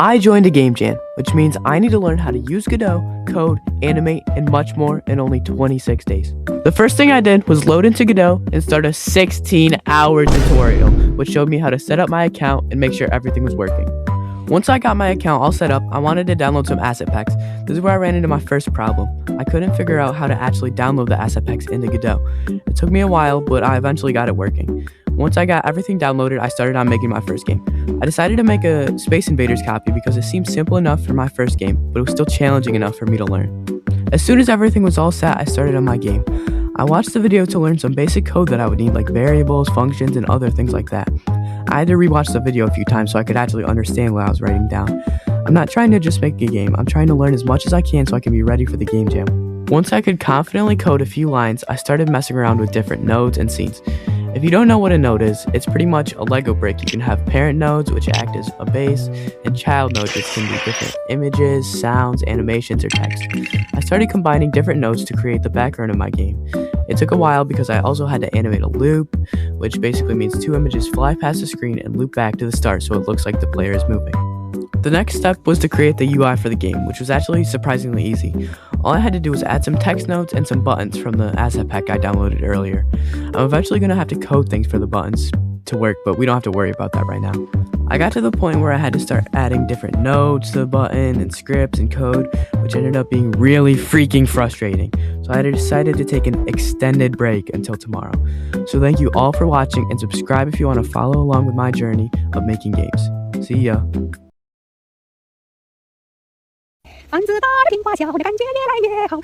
I joined a game jam, which means I need to learn how to use Godot, code, animate, and much more in only 26 days. The first thing I did was load into Godot and start a 16-hour tutorial, which showed me how to set up my account and make sure everything was working. Once I got my account all set up, I wanted to download some asset packs. This is where I ran into my first problem. I couldn't figure out how to actually download the asset packs into Godot. It took me a while, but I eventually got it working. Once I got everything downloaded, I started on making my first game. I decided to make a Space Invaders copy because it seemed simple enough for my first game, but it was still challenging enough for me to learn. As soon as everything was all set, I started on my game. I watched the video to learn some basic code that I would need, like variables, functions, and other things like that. I had to rewatch the video a few times so I could actually understand what I was writing down. I'm not trying to just make a game, I'm trying to learn as much as I can so I can be ready for the game jam. Once I could confidently code a few lines, I started messing around with different nodes and scenes. If you don't know what a node is, it's pretty much a Lego brick. You can have parent nodes, which act as a base, and child nodes, which can be different images, sounds, animations, or text. I started combining different nodes to create the background of my game. It took a while because I also had to animate a loop, which basically means two images fly past the screen and loop back to the start so it looks like the player is moving. The next step was to create the UI for the game, which was actually surprisingly easy. All I had to do was add some text notes and some buttons from the asset pack I downloaded earlier. I'm eventually going to have to code things for the buttons to work, but we don't have to worry about that right now. I got to the point where I had to start adding different nodes to the button and scripts and code, which ended up being really freaking frustrating. So I decided to take an extended break until tomorrow. So thank you all for watching, and subscribe if you want to follow along with my journey of making games. See ya! 房子大了，听话小的感觉越来越好。